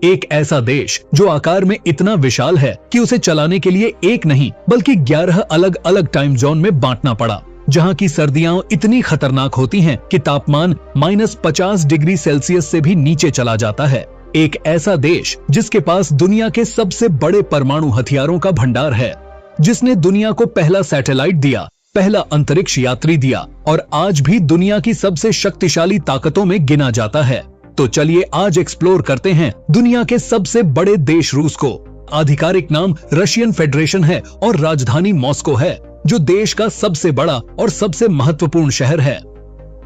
एक ऐसा देश जो आकार में इतना विशाल है कि उसे चलाने के लिए एक नहीं बल्कि 11 अलग अलग टाइम जोन में बांटना पड़ा, जहाँ की सर्दियां इतनी खतरनाक होती हैं कि तापमान -50 डिग्री सेल्सियस से भी नीचे चला जाता है। एक ऐसा देश जिसके पास दुनिया के सबसे बड़े परमाणु हथियारों का भंडार है, जिसने दुनिया को पहला सैटेलाइट दिया, पहला अंतरिक्ष यात्री दिया और आज भी दुनिया की सबसे शक्तिशाली ताकतों में गिना जाता है। तो चलिए आज एक्सप्लोर करते हैं दुनिया के सबसे बड़े देश रूस को। आधिकारिक नाम रशियन फेडरेशन है और राजधानी मॉस्को है, जो देश का सबसे बड़ा और सबसे महत्वपूर्ण शहर है।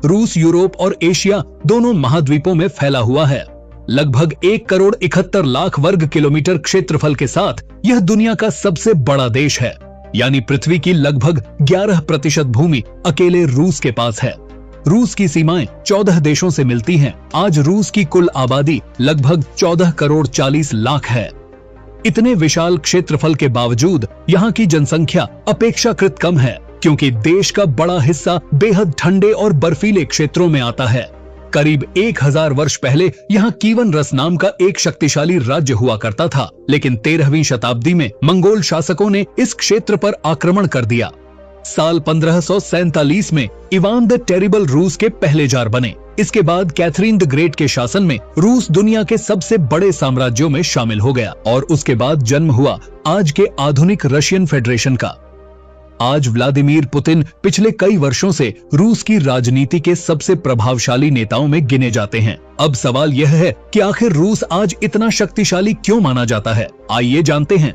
रूस यूरोप और एशिया दोनों महाद्वीपों में फैला हुआ है। लगभग 1,71,00,000 वर्ग किलोमीटर क्षेत्रफल के साथ यह दुनिया का सबसे बड़ा देश है, यानी पृथ्वी की लगभग 11% भूमि अकेले रूस के पास है। रूस की सीमाएं 14 देशों से मिलती हैं। आज रूस की कुल आबादी लगभग 14,40,00,000 है। इतने विशाल क्षेत्रफल के बावजूद यहाँ की जनसंख्या अपेक्षाकृत कम है, क्योंकि देश का बड़ा हिस्सा बेहद ठंडे और बर्फीले क्षेत्रों में आता है। करीब 1000 वर्ष पहले यहाँ कीवन रस नाम का एक शक्तिशाली राज्य हुआ करता था, लेकिन 13वीं शताब्दी में मंगोल शासकों ने इस क्षेत्र पर आक्रमण कर दिया। साल 1547 में इवान द टेरिबल रूस के पहले जार बने। इसके बाद कैथरीन द ग्रेट के शासन में रूस दुनिया के सबसे बड़े साम्राज्यों में शामिल हो गया और उसके बाद जन्म हुआ आज के आधुनिक रशियन फेडरेशन का। आज व्लादिमीर पुतिन पिछले कई वर्षों से रूस की राजनीति के सबसे प्रभावशाली नेताओं में गिने जाते हैं। अब सवाल यह है कि आखिर रूस आज इतना शक्तिशाली क्यों माना जाता है? आइए जानते हैं।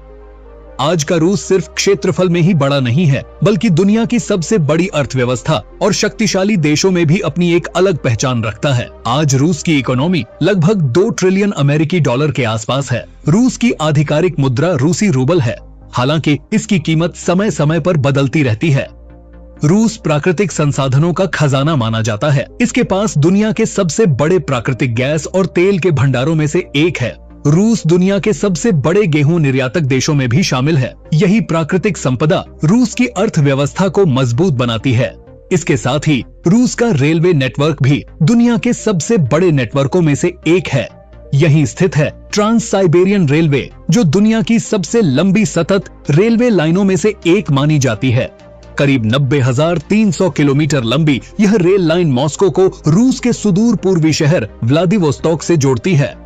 आज का रूस सिर्फ क्षेत्रफल में ही बड़ा नहीं है, बल्कि दुनिया की सबसे बड़ी अर्थव्यवस्था और शक्तिशाली देशों में भी अपनी एक अलग पहचान रखता है। आज रूस की इकोनॉमी लगभग 2 ट्रिलियन अमेरिकी डॉलर के आसपास है। रूस की आधिकारिक मुद्रा रूसी रूबल है, हालांकि इसकी कीमत समय समय पर बदलती रहती है। रूस प्राकृतिक संसाधनों का खजाना माना जाता है। इसके पास दुनिया के सबसे बड़े प्राकृतिक गैस और तेल के भंडारों में से एक है। रूस दुनिया के सबसे बड़े गेहूं निर्यातक देशों में भी शामिल है। यही प्राकृतिक संपदा रूस की अर्थव्यवस्था को मजबूत बनाती है। इसके साथ ही रूस का रेलवे नेटवर्क भी दुनिया के सबसे बड़े नेटवर्कों में से एक है। यहीं स्थित है ट्रांस साइबेरियन रेलवे, जो दुनिया की सबसे लंबी सतत रेलवे लाइनों में से एक मानी जाती है। करीब 90,300 किलोमीटर लंबी यह रेल लाइन मॉस्को को रूस के सुदूर पूर्वी शहर व्लादिवोस्तोक से जोड़ती है।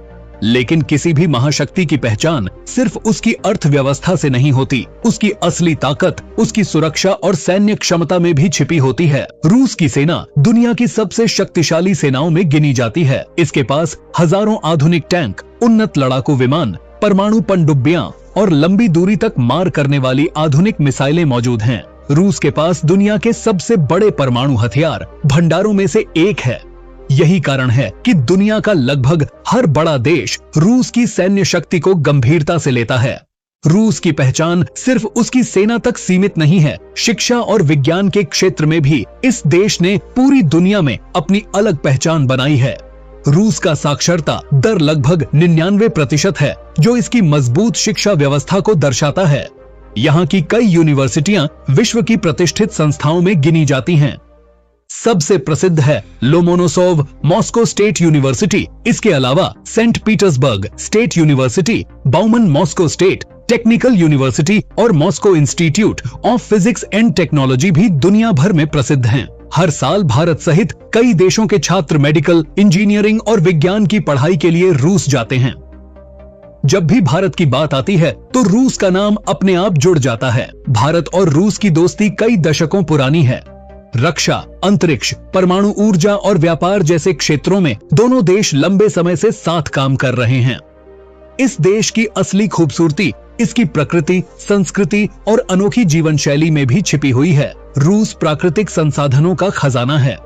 लेकिन किसी भी महाशक्ति की पहचान सिर्फ उसकी अर्थव्यवस्था से नहीं होती, उसकी असली ताकत उसकी सुरक्षा और सैन्य क्षमता में भी छिपी होती है। रूस की सेना दुनिया की सबसे शक्तिशाली सेनाओं में गिनी जाती है। इसके पास हजारों आधुनिक टैंक, उन्नत लड़ाकू विमान, परमाणु पनडुब्बियां और लंबी दूरी तक मार करने वाली आधुनिक मिसाइलें मौजूद हैं। रूस के पास दुनिया के सबसे बड़े परमाणु हथियार भंडारों में से एक है। यही कारण है कि दुनिया का लगभग हर बड़ा देश रूस की सैन्य शक्ति को गंभीरता से लेता है। रूस की पहचान सिर्फ उसकी सेना तक सीमित नहीं है। शिक्षा और विज्ञान के क्षेत्र में भी इस देश ने पूरी दुनिया में अपनी अलग पहचान बनाई है। रूस का साक्षरता दर लगभग 99% है, जो इसकी मजबूत शिक्षा व्यवस्था को दर्शाता है। यहाँ की कई यूनिवर्सिटियां विश्व की प्रतिष्ठित संस्थाओं में गिनी जाती हैं। सबसे प्रसिद्ध है लोमोनोसोव मॉस्को स्टेट यूनिवर्सिटी। इसके अलावा Saint Petersburg state university, Bauman Moscow state technical university और Moscow institute of physics and technology भी दुनिया भर में प्रसिद्ध हैं। हर साल भारत सहित कई देशों के छात्र मेडिकल, इंजीनियरिंग और विज्ञान की पढ़ाई के लिए रूस जाते हैं। जब भी भारत की बात आती है तो रूस का नाम अपने आप जुड़ जाता है। भारत और रूस की दोस्ती कई दशकों पुरानी है। रक्षा, अंतरिक्ष, परमाणु ऊर्जा और व्यापार जैसे क्षेत्रों में दोनों देश लंबे समय से साथ काम कर रहे हैं। इस देश की असली खूबसूरती इसकी प्रकृति, संस्कृति और अनोखी जीवन शैली में भी छिपी हुई है। रूस प्राकृतिक संसाधनों का खजाना है।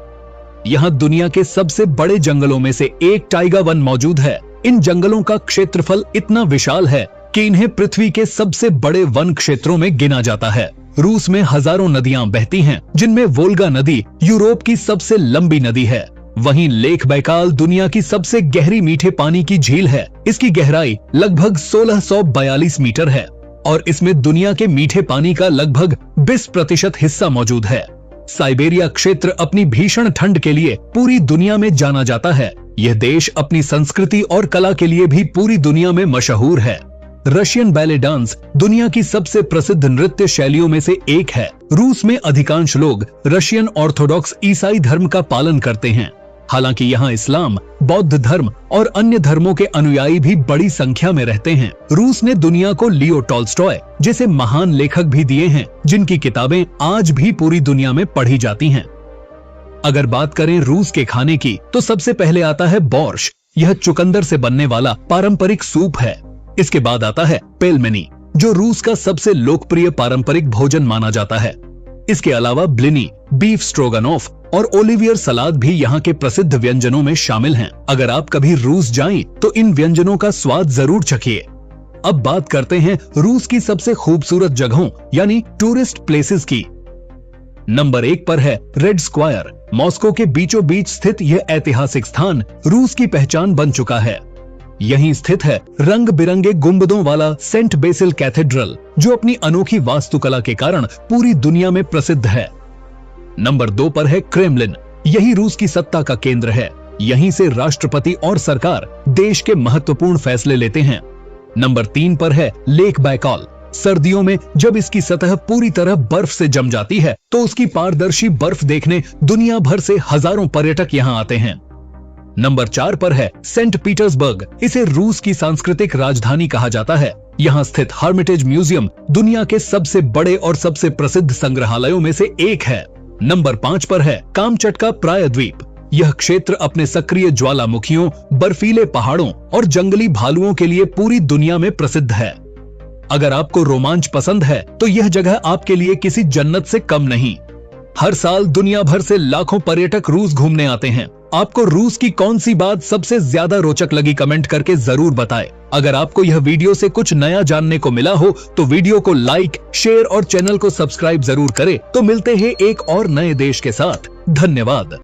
यहाँ दुनिया के सबसे बड़े जंगलों में से एक टाइगा वन मौजूद है। इन जंगलों का क्षेत्रफल इतना विशाल है कि इन्हें पृथ्वी के सबसे बड़े वन क्षेत्रों में गिना जाता है। रूस में हजारों नदियां बहती हैं, जिनमें वोल्गा नदी यूरोप की सबसे लंबी नदी है। वहीं लेक बैकाल दुनिया की सबसे गहरी मीठे पानी की झील है। इसकी गहराई लगभग 1642 मीटर है और इसमें दुनिया के मीठे पानी का लगभग 20% हिस्सा मौजूद है। साइबेरिया क्षेत्र अपनी भीषण ठंड के लिए पूरी दुनिया में जाना जाता है। यह देश अपनी संस्कृति और कला के लिए भी पूरी दुनिया में मशहूर है। रशियन बैले डांस दुनिया की सबसे प्रसिद्ध नृत्य शैलियों में से एक है। रूस में अधिकांश लोग रशियन ऑर्थोडॉक्स ईसाई धर्म का पालन करते हैं। हालांकि यहाँ इस्लाम, बौद्ध धर्म और अन्य धर्मों के अनुयायी भी बड़ी संख्या में रहते हैं। रूस ने दुनिया को लियो टॉल्स्टॉय जैसे महान लेखक भी दिए हैं, जिनकी किताबें आज भी पूरी दुनिया में पढ़ी जाती हैं। अगर बात करें रूस के खाने की, तो सबसे पहले आता है बोर्श। यह चुकंदर से बनने वाला पारंपरिक सूप है। इसके बाद आता है पेलमेनी, जो रूस का सबसे लोकप्रिय पारंपरिक भोजन माना जाता है। इसके अलावा ब्लिनी, बीफ स्ट्रोगनॉफ और ओलिवियर सलाद भी यहाँ के प्रसिद्ध व्यंजनों में शामिल हैं। अगर आप कभी रूस जाएं, तो इन व्यंजनों का स्वाद जरूर चखिए। अब बात करते हैं रूस की सबसे खूबसूरत जगहों यानी टूरिस्ट प्लेसेस की। नंबर 1 पर है रेड स्क्वायर। मॉस्को के बीचों बीच स्थित यह ऐतिहासिक स्थान रूस की पहचान बन चुका है। यहीं स्थित है रंग बिरंगे गुंबदों वाला सेंट बेसिल कैथेड्रल, जो अपनी अनोखी वास्तुकला के कारण पूरी दुनिया में प्रसिद्ध है। नंबर 2 पर है क्रेमलिन। यही रूस की सत्ता का केंद्र है। यहीं से राष्ट्रपति और सरकार देश के महत्वपूर्ण फैसले लेते हैं। नंबर 3 पर है लेक बैकॉल। सर्दियों में जब इसकी सतह पूरी तरह बर्फ से जम जाती है, तो उसकी पारदर्शी बर्फ देखने दुनिया भर से हजारों पर्यटक यहाँ आते हैं। नंबर 4 पर है सेंट पीटर्सबर्ग। इसे रूस की सांस्कृतिक राजधानी कहा जाता है। यहाँ स्थित हर्मिटेज म्यूजियम दुनिया के सबसे बड़े और सबसे प्रसिद्ध संग्रहालयों में से एक है। नंबर 5 पर है कामचटका प्रायद्वीप। यह क्षेत्र अपने सक्रिय ज्वालामुखियों, बर्फीले पहाड़ों और जंगली भालुओं के लिए पूरी दुनिया में प्रसिद्ध है। अगर आपको रोमांच पसंद है, तो यह जगह आपके लिए किसी जन्नत से कम नहीं। हर साल दुनिया भर से लाखों पर्यटक रूस घूमने आते हैं। आपको रूस की कौन सी बात सबसे ज्यादा रोचक लगी, कमेंट करके जरूर बताएं। अगर आपको यह वीडियो से कुछ नया जानने को मिला हो, तो वीडियो को लाइक, शेयर और चैनल को सब्सक्राइब जरूर करें। तो मिलते हैं एक और नए देश के साथ। धन्यवाद।